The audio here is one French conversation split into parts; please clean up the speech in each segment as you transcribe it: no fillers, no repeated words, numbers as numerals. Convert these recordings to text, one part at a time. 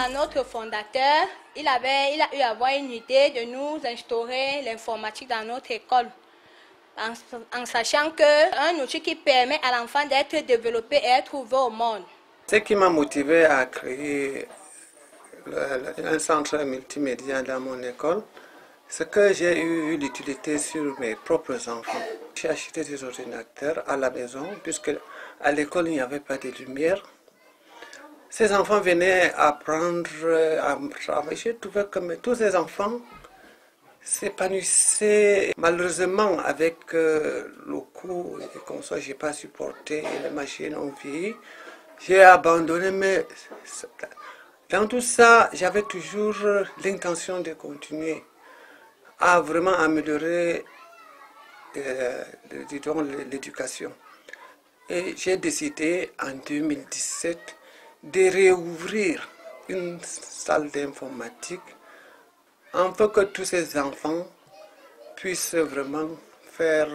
à notre fondateur, il a eu à avoir une idée de nous instaurer l'informatique dans notre école. En sachant qu'un outil qui permet à l'enfant d'être développé et être ouvert au monde. Ce qui m'a motivé à créer un centre multimédia dans mon école, c'est que j'ai eu l'utilité sur mes propres enfants. J'ai acheté des ordinateurs à la maison, puisque à l'école il n'y avait pas de lumière. Ces enfants venaient apprendre à travailler. J'ai trouvé que tous ces enfants s'épanouissaient. Malheureusement, avec le coût et comme ça, je n'ai pas supporté et les machines ont vieilli. J'ai abandonné, mais dans tout ça, j'avais toujours l'intention de continuer à vraiment améliorer l'éducation. Et j'ai décidé en 2017 de réouvrir une salle d'informatique afin que tous ces enfants puissent vraiment faire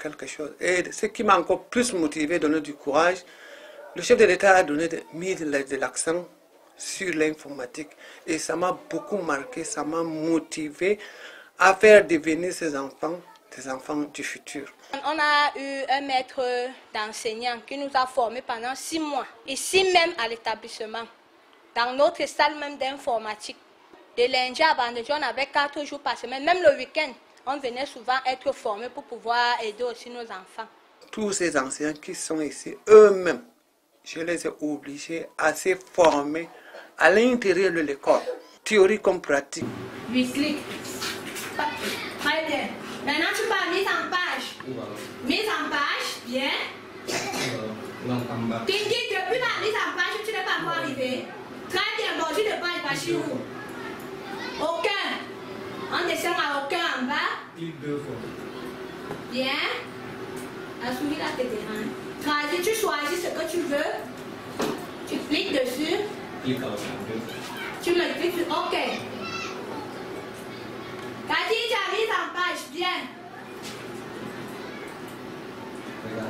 quelque chose. Et ce qui m'a encore plus motivé, donné du courage, le chef de l'État a mis de l'accent sur l'informatique. Et ça m'a beaucoup marqué, ça m'a motivé à faire devenir ces enfants des enfants du futur. On a eu un maître d'enseignant qui nous a formés pendant 6 mois, ici même à l'établissement, dans notre salle même d'informatique. De lundi à vendredi, on avait 4 jours par semaine, même le week-end. On venait souvent être formés pour pouvoir aider aussi nos enfants. Tous ces enseignants qui sont ici, eux-mêmes, je les ai obligés à se former à l'intérieur de l'école, théorie comme pratique. Très bien. Maintenant, tu parles mise en page. Mise en page, bien. Kingi, depuis la mise en page, tu n'es pas encore arrivé. Très bien, bon, tu ne pas y où? Aucun. On descend à aucun en bas. Clique 2 fois. Bien. La souris là te dérange. Traduis, tu choisis ce que tu veux. Tu cliques dessus. Clique à 2 fois. Tu me cliques sur OK. Kadi, tu as mis en page, bien.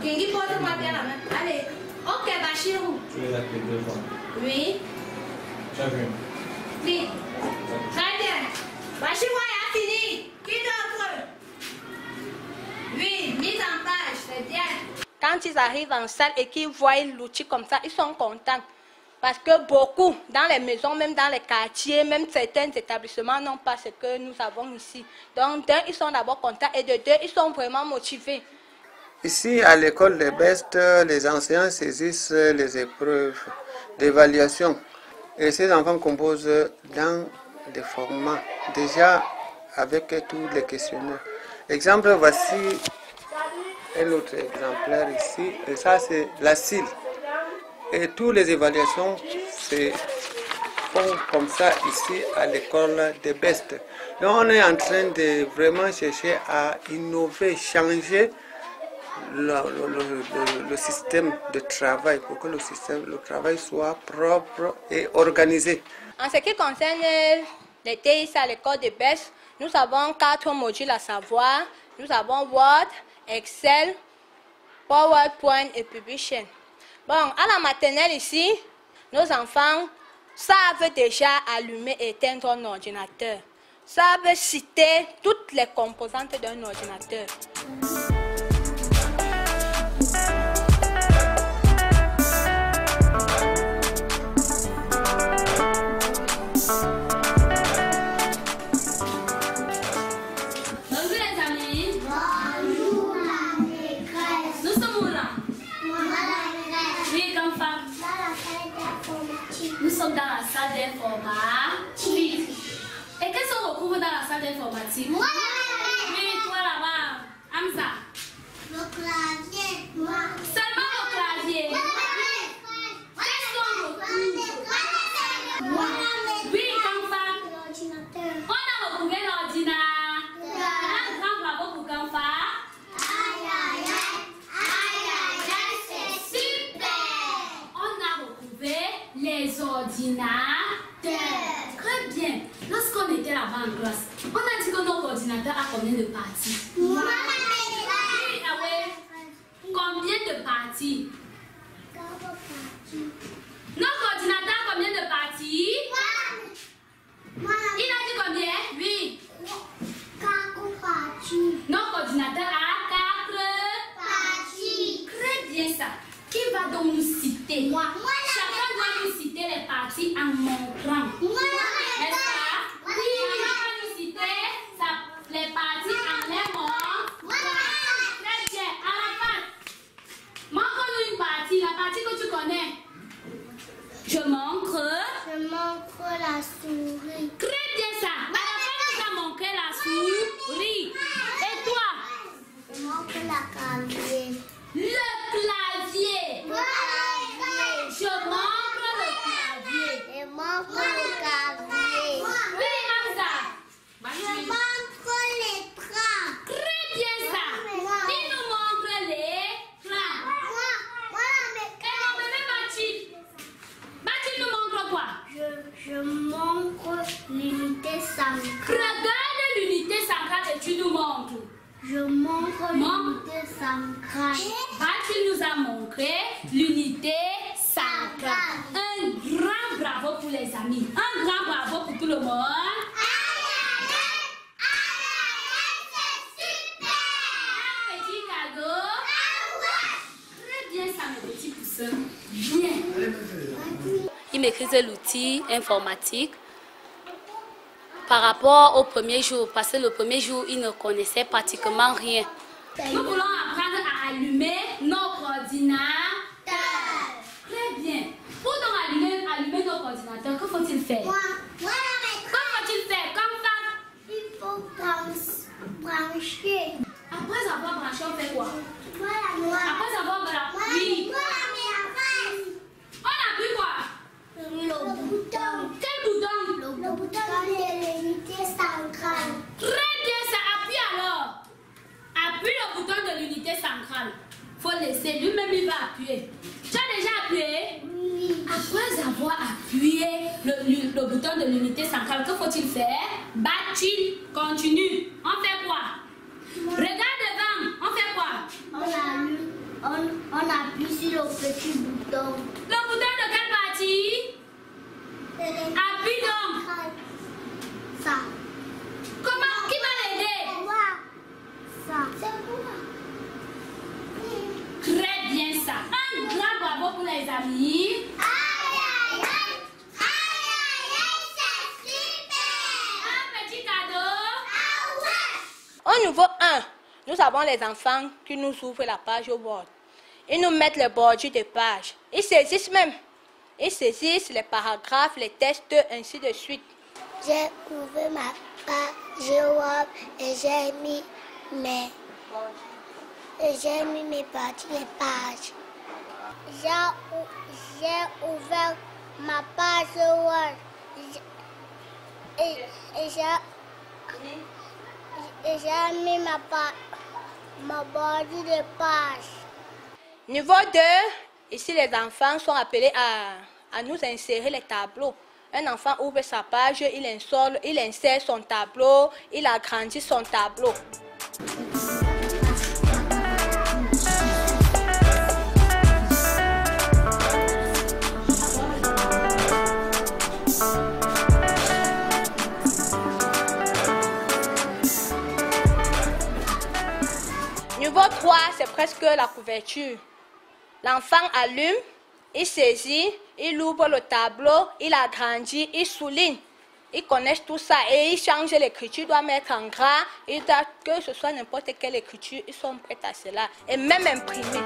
Kingi, pose-moi bien la main. Allez. OK, Bachirou. Tu les as cliqué 2 fois. Oui. Tu as vu? Clique. Très bien. Bachirou a fini. Qui d'autre? Oui, mise en page, c'est bien. Quand ils arrivent en salle et qu'ils voient l'outil comme ça, ils sont contents. Parce que beaucoup, dans les maisons, même dans les quartiers, même certains établissements n'ont pas ce que nous avons ici. Donc, d'un, ils sont d'abord contents et de deux, ils sont vraiment motivés. Ici, à l'école des Bestes, les enseignants saisissent les épreuves d'évaluation. Et ces enfants composent dans des formats, déjà avec tous les questionnaires. Exemple, voici un autre exemplaire ici. Et ça, c'est la CIL. Et toutes les évaluations se font comme ça ici à l'école des Bestes. Donc on est en train de vraiment chercher à innover, changer le système de travail pour que le travail soit propre et organisé. En ce qui concerne les TIC à l'école des Bestes, nous avons 4 modules à savoir. Nous avons Word, Excel, PowerPoint et Publishing. Bon, à la maternelle ici, nos enfants savent déjà allumer et éteindre un ordinateur, savent citer toutes les composantes d'un ordinateur. Nous sommes dans la salle d'informatique. Et qu'est-ce qu'on retrouve dans la salle d'informatique? Oui, toi là-bas, Hamza. Le clavier. Seulement le clavier. Qu'est-ce qu'on retrouve? Oui, Kamfa. On a retrouvé l'ordinateur. Un grand bravo pour Kamfa. C'est super. On a retrouvé les ordinateurs. Très bien. Lorsqu'on était là-bas en classe, on a dit que notre ordinateur a combien de parties? Oui, ah ouais. Combien de parties? Notre ordinateur a combien de parties? Je montre l'unité sacrale. Bati nous a montré l'unité sacrale. Un grand bravo pour les amis. Un grand bravo pour tout le monde. Un petit cadeau. Très bien ça mes petits poussins. Bien. Il maîtrisait l'outil informatique par rapport au premier jour, parce que le premier jour, il ne connaissait pratiquement rien. Nous voulons apprendre à allumer nos ordinateurs. Très bien. Pour donc allumer nos ordinateurs, que faut-il faire? Que faut-il faire comme ça? Il faut brancher. Après avoir branché, on fait quoi? Voilà. Après avoir branché, on appuie quoi? Le bouton. Quel bouton? Le bouton de l'unité centrale. Très bien, ça appuie alors. Appuie le bouton de l'unité centrale. Faut laisser, lui-même il va appuyer. Tu as déjà appuyé? Oui. Après avoir appuyé le bouton de l'unité centrale, que faut-il faire? Battu, continue. On fait quoi? Regarde devant, on fait quoi? On appuie sur le petit bouton. Le bouton de quelle partie? Appuie donc. Ça. Comment? Qui va l'aider? Moi. Ça. C'est moi. Très bien ça. Un grand bravo pour les amis. Un petit cadeau. Au niveau 1, nous avons les enfants qui nous ouvrent la page au Word. Ils nous mettent les bordures des pages. Ils saisissent même. Ils saisissent les paragraphes, les textes, ainsi de suite. J'ai ouvert ma page Word et j'ai mis mes parties les pages. J'ai ouvert ma page Word et j'ai mis ma bordure de page. Niveau 2, ici les enfants sont appelés à nous insérer les tableaux. Un enfant ouvre sa page, il insère son tableau, il agrandit son tableau. Niveau 3, c'est presque la couverture. L'enfant allume, il saisit, il ouvre le tableau, il agrandit, il souligne. Ils connaissent tout ça et ils changent l'écriture, ils doivent mettre en gras, que ce soit n'importe quelle écriture, ils sont prêts à cela et même imprimer.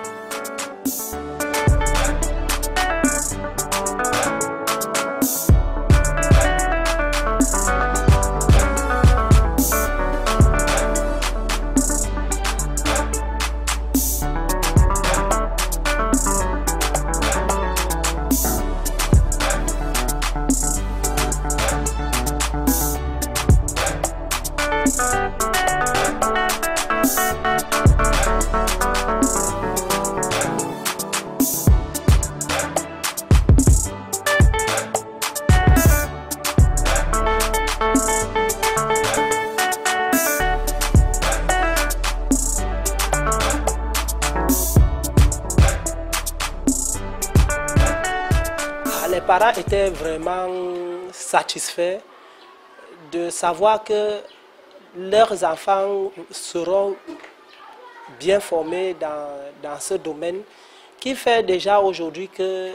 Les parents étaient vraiment satisfaits de savoir que leurs enfants seront bien formés dans ce domaine, qui fait déjà aujourd'hui que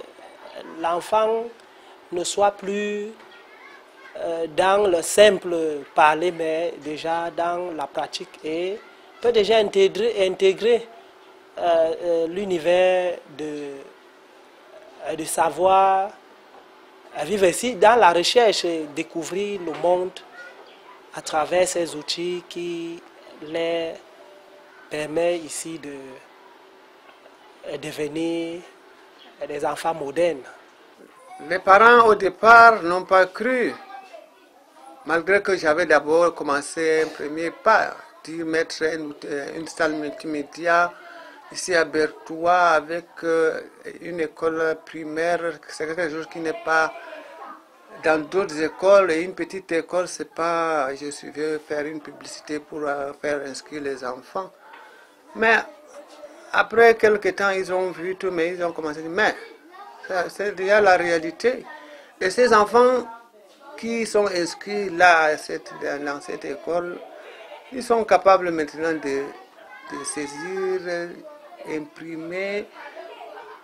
l'enfant ne soit plus dans le simple parler, mais déjà dans la pratique et peut déjà intégrer l'univers de savoir vivre ici dans la recherche et découvrir le monde à travers ces outils qui les permettent ici de devenir des enfants modernes. Les parents au départ n'ont pas cru, malgré que j'avais d'abord commencé un premier pas, de mettre une salle multimédia ici à Berthois avec une école primaire. C'est quelque chose qui n'est pas dans d'autres écoles, et une petite école, c'est pas, je vais faire une publicité pour faire inscrire les enfants. Mais après quelques temps, ils ont vu tout, mais ils ont commencé à dire, mais c'est déjà la réalité. Et ces enfants qui sont inscrits là, dans cette école, ils sont capables maintenant de saisir, imprimer,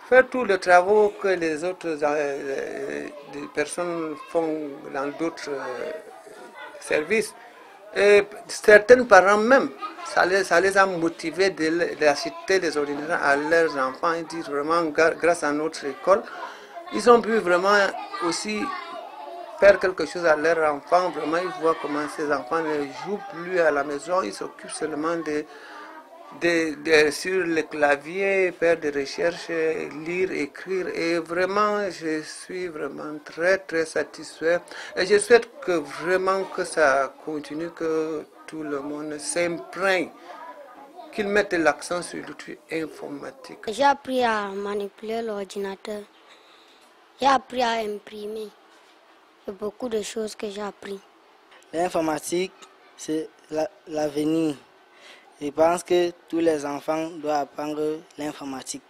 faire tous les travaux que les autres des personnes font dans d'autres services. Et certains parents même, ça les a motivés d'acheter des ordinateurs à leurs enfants. Ils disent vraiment, grâce à notre école, ils ont pu vraiment aussi faire quelque chose à leurs enfants. Vraiment, ils voient comment ces enfants ne jouent plus à la maison, ils s'occupent seulement sur le clavier, faire des recherches, lire, écrire. Et vraiment, je suis vraiment très très satisfait. Et je souhaite que vraiment que ça continue, que tout le monde s'imprègne, qu'ils mettent l'accent sur l'outil informatique. J'ai appris à manipuler l'ordinateur. J'ai appris à imprimer. Il y a beaucoup de choses que j'ai appris. L'informatique, c'est l'avenir. Je pense que tous les enfants doivent apprendre l'informatique.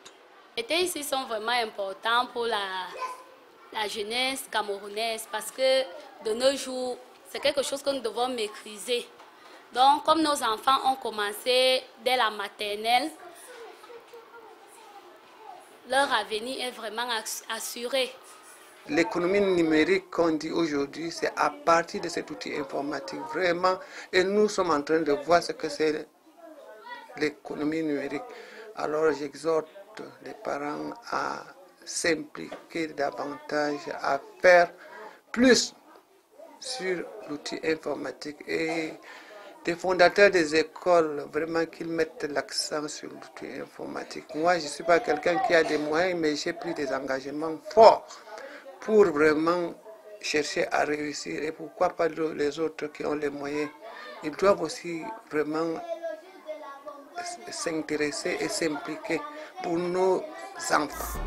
Les TIC sont vraiment importants pour la jeunesse camerounaise parce que de nos jours, c'est quelque chose que nous devons maîtriser. Donc, comme nos enfants ont commencé dès la maternelle, leur avenir est vraiment assuré. L'économie numérique qu'on dit aujourd'hui, c'est à partir de cet outil informatique, vraiment. Et nous sommes en train de voir ce que c'est l'économie numérique. Alors j'exhorte les parents à s'impliquer davantage, à faire plus sur l'outil informatique. Et des fondateurs des écoles, vraiment qu'ils mettent l'accent sur l'outil informatique. Moi, je ne suis pas quelqu'un qui a des moyens, mais j'ai pris des engagements forts pour vraiment chercher à réussir. Et pourquoi pas les autres qui ont les moyens? Ils doivent aussi vraiment s'intéresser et s'impliquer pour nos enfants.